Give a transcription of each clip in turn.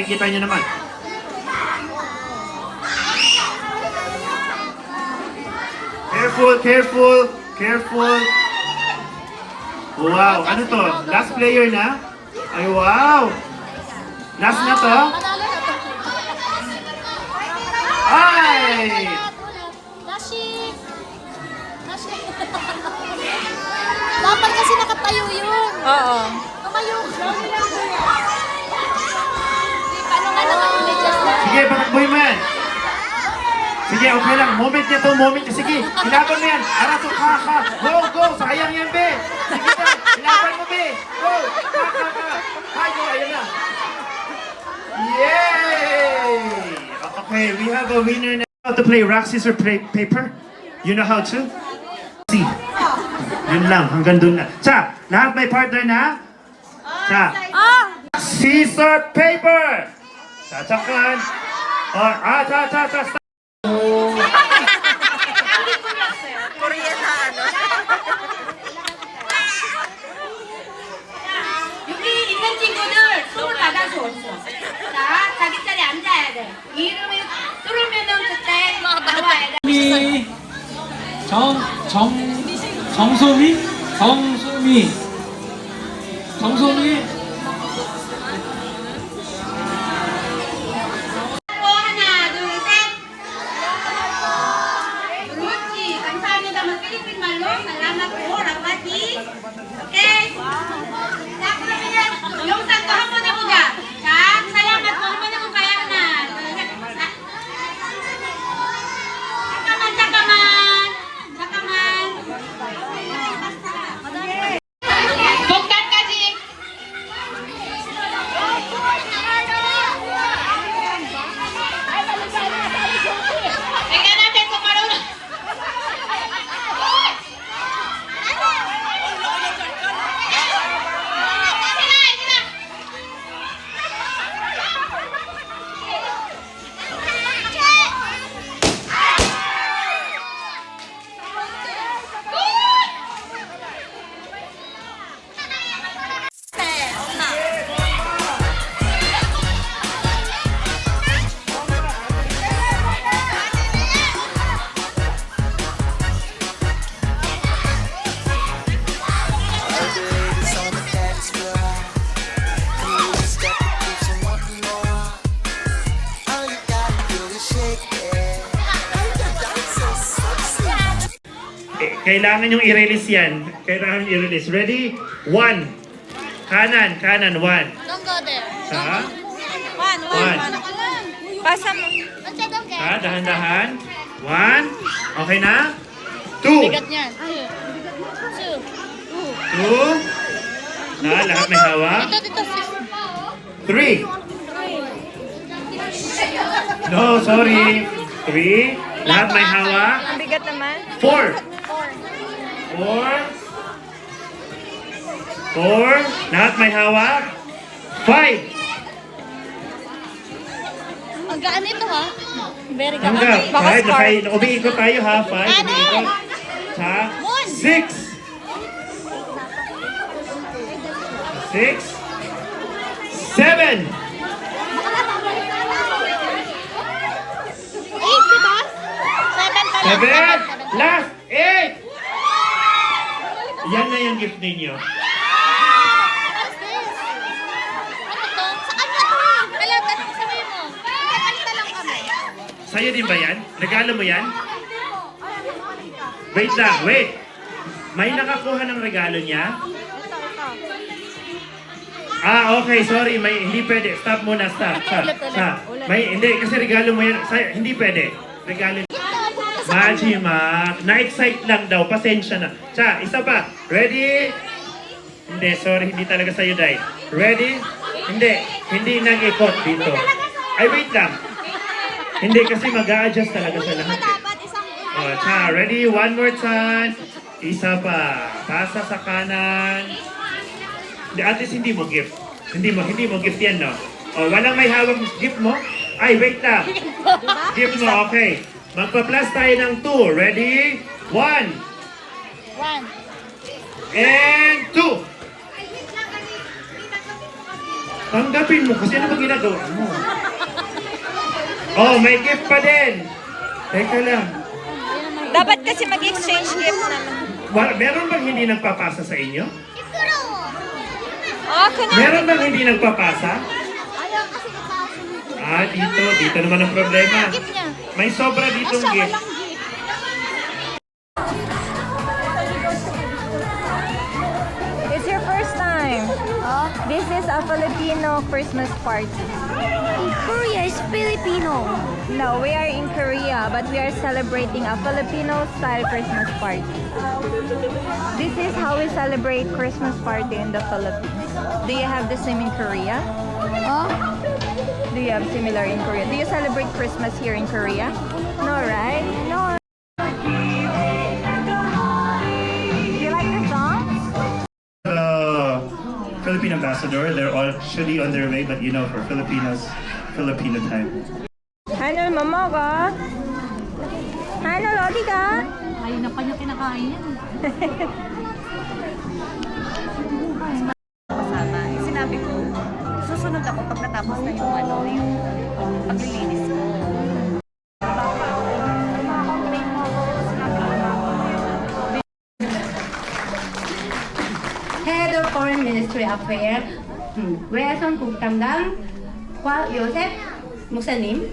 makikita nyo naman. Careful, careful, careful. Wow, ano to? Last player na? Ay, wow! Last na to? Manalo na to. Ay! Nashi! Nashi! Dapat kasi nakatayo yun. Oo. Tumayo. Paano nga naka-images na? Sige, pakakboy mo yan. Sige, okay lang. Moment niya to, moment niya. Sige, ilaban mo yan. Araso, ka. Go, go. Sayang yan, be. Sige na, ilaban mo, be. Go. Ka. Hi, go. Ayan na. Yay! Okay, we have a winner now. How to play rock, scissors, paper? You know how to? See. Yun lang, hanggang dun na. Cha, lahat may partner na? Cha. Scissors, paper! Chachakan. Cha. Korean na ano. 여기 있는 친구들 손을 받아줘 없어. 자, 자기 자리에 앉아야 돼. 이름이 뚫으면은 그때 나와야 돼. 정소미 하나, 둘, 셋. 그렇지. 감사합니다만 필리핀 말로 살라마코 라고 하지. 오케이. 자, 그러면은 영상 또 한 번 해보자. 자, 살라마코 한 번 해볼까요? 하나, 둘, 셋. 잠깐만. 복단까지. Tingnan natin kung marunong. Sila. Kailangan yung i-release yan. Kailangan i-release. Ready? 1. Kanan, 1. Don't go there. Sa? One. One. Pasa mo. Don't get. Dahan-dahan. 1. Okay na? 2. Bigat niyan. Two. 2. Lahat may hawak. Dito, sis. 3. No, sorry. 3. Lahat may hawak. Ang bigat naman. 4. 4. Lahat may hawak. 5. Ang gaan ito ha. Very gaan. Hanggang. Baka 5. scar. Umiikot tayo ha. 5. Ano? Umiikot. Sa 6. 6. 7. 8, diba? 7 pa lang. 7. Last. 8. Yan na yung gift ninyo. What's this? Ano to? Sa kanya to. Wala, sabihin mo. Kapalita lang kami. Sa'yo din ba yan? Regalo mo yan? Wait lang, wait. May nakakuha ng regalo niya? Okay, sorry. Hindi pwede. Stop muna, stop. Hindi, kasi regalo mo yan. Hindi pwede. Regalo Majimak. Na-excite lang daw. Pasensya na. Isa pa. Ready? Hindi, sorry. Hindi talaga sa'yo, Day. Ready? Hindi nag-ikot dito. Ay, wait lang. Hindi kasi mag-a-adjust talaga sa lahat. Ready? One more time. Isa pa. Pasa sa kanan. At least hindi mo gift. Hindi mo gift yan, no? Walang may hawak gift mo? Ay, wait lang. Gift mo, okay. Magpa-plus tayo ng 2. Ready? 1. 1. And 2. Tanggapin mo kasi ano ba ginagawa mo? Oh, may gift pa din. Teka lang. Dapat kasi mag-exchange gift naman. Meron bang hindi nagpapasa sa inyo? Oh, kuna. Meron bang hindi nagpapasa? Ayaw kasi itaas. Ah, dito naman ang problema. Gift niya. May sobra ditong Siya gift. walang gift. It's your first time. Oh, This is a Filipino Christmas party. in Korea is Filipino. No, we are in Korea, but we are celebrating a Filipino-style Christmas party. This is how we celebrate Christmas party in the Philippines. Do you have the same in Korea? Oh, Do you have similar in Korea? Do you celebrate Christmas here in Korea? No, right? No. Do you like the song? The Philippine ambassador, they're actually on their way, but you know, for Filipinos, Filipino time. Hanol, mamaga. Hanol, 어디 가? ayun na pa niya kinakain yan. Kasama. Sinabi ko, susunod ako pag natapos na yung yung paglilinis ko. Head of Foreign Ministry Affairs, 외선 국담당 요셉 목사님.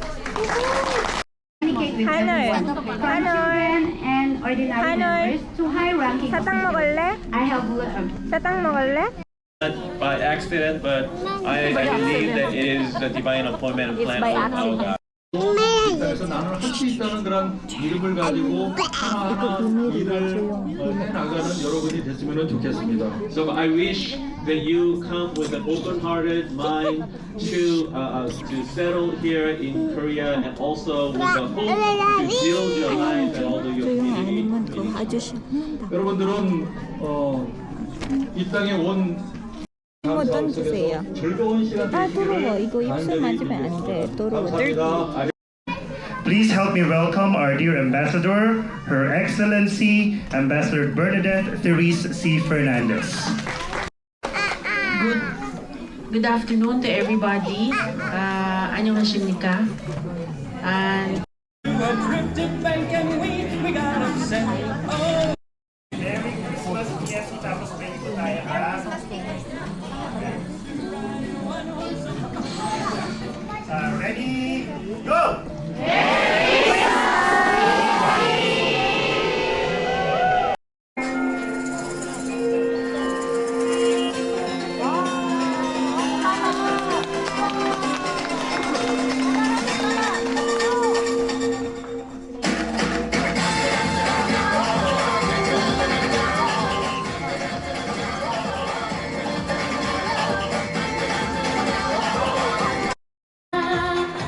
Communicate with Hanol. everyone, from Hanol. children and ordinary Hanol. members to high-ranking Satang officials. mogol래? I have Satang mogol래? Not by accident, but I believe that it is the divine appointment and It's plan by of our God. 그래서 나는 할 수 있다는 그런 믿음을 가지고 하나하나 일을 해나가는 여러분이 됐으면 좋겠습니다. So I wish that you come with an open-hearted mind to settle here in Korea, and also with the hope to build your life and also your community. 여러분들은 이 땅에 온 감사함 속에서 즐거운 시간 되시기를 감사합니다. Please help me welcome our dear ambassador, Her Excellency Ambassador Bernadette Therese C. Fernandez. Good afternoon to everybody. 안녕하십니까? Merry Christmas, yes, tapos may ito tayo ready, go!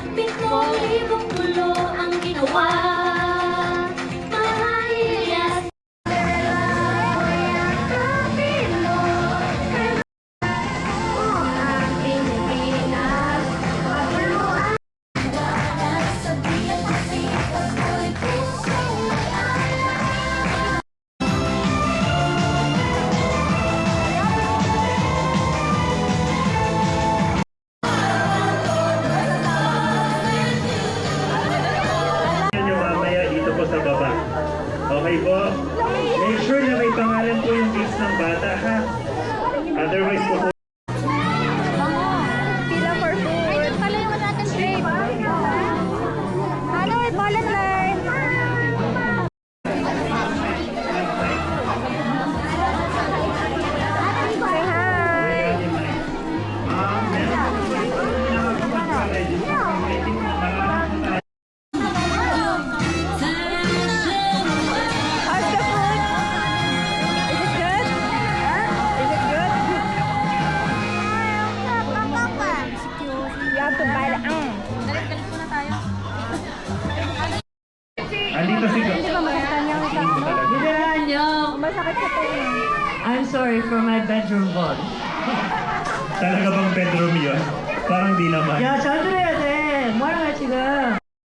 Pitong pulo ang ginawa. Mahihiyas. Ang Pilipinas. Pagluan. Sa biyat pag ako'y pusong alala. Nyo mamaya dito po sa baba. Okay po? Make sure na may pangalan po yung case ng bata, ha? Otherwise po Pila for food. Palayawan natin, babe. Hanol, volunteer. Say hi. How's the food? Is it good? Is it good? You have to buy the andito si Masakit sa tayo. I'm sorry for my bedroom vlog. Talaga bang bedroom yun? Parang di naman. 야, 잘 들어야 돼. 뭐 하는 거야, 지금?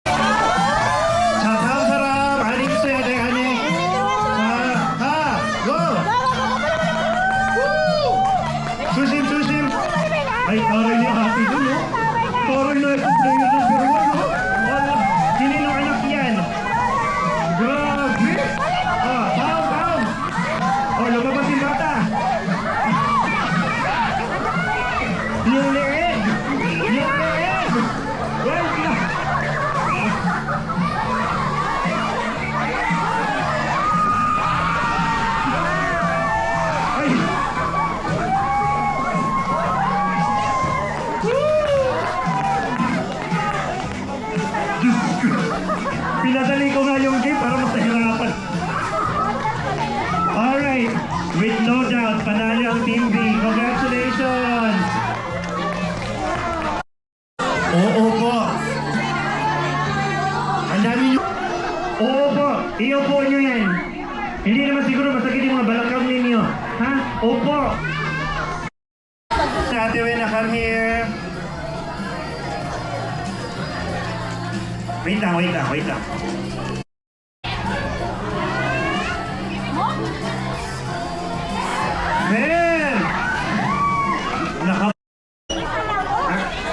자, 다음 사람 아니 있어야 돼, 아니. 자, go! 조심, 조심. 아이, 어른이 best player number 1, no? Wala. Sinino anak yan? Grabe! Down! Lumabas yung bata! Yung leeg! Wait na! Ay! Diyos ko! Pinadali ko nga yung game para mas nahirapan. Alright, with no doubt, panalo ang Team B. Congratulations! Oo po. Ang dami nyo. Oo po, iupo nyo yan. Hindi naman siguro masakit yung mga balakang ninyo. Ha? Opo. Ate Wena, come here. Wait lang. Ben!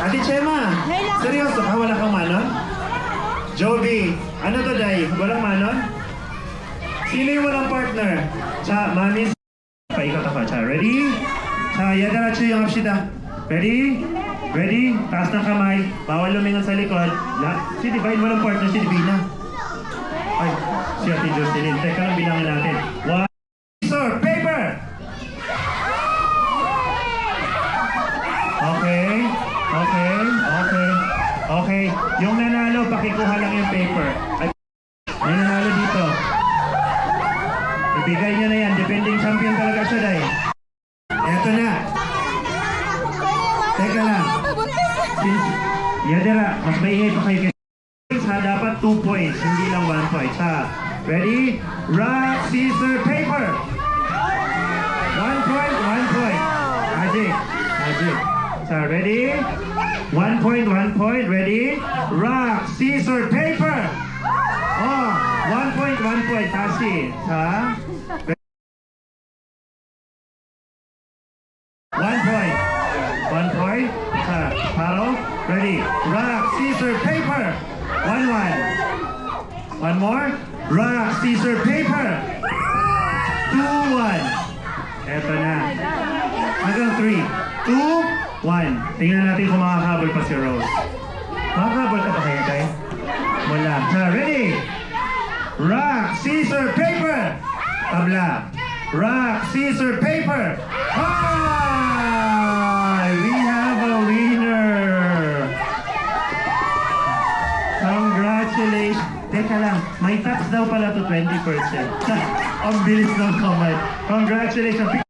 Ate Chema, seryoso ka? Wala kang manon? Joby, ano to, Day? Walang manon? Sino yung walang partner? Sa mami, paikot ako. Cha, ready? Cha, yadaracho yung apsida. Ready? Taas ng kamay. Bawal lumingon sa likod. Si Divine walang partner, si Divina. Ay, si Ate Jocelyn. Teka lang, bilangin natin. 1, scissors, paper! Okay. Yung nanalo, pakikuha lang yung paper. Ay, may nanalo dito. Ibigay niyo na yan. Defending champion talaga siya, Day. Eto na. Teka lang. Yadira, mas maingay pa kayo. Ha, dapat 2 points, hindi lang 1 point. Ha, ready? Rock, scissors, paper. 1 point. Ajik. So, ready? 1 point, ready? Rock, scissors, paper. 1 point. Tashi. Ha? 1 point. Ha, paro. Ready? Rock, scissors, paper. 1. One more. Rock, scissors, paper. 2-1. Eto na. Hanggang 3. 2-1. Tingnan natin kung makakabol pa si Rose. Makakabol ka pa kaya, Day? Wala. So, ready? Rock, scissors, paper. Tabla. Rock, scissors, paper. We have a winner. Congratulations. Teka lang, may tax daw pala to 20%. Ang bilis ng kamay. Congratulations.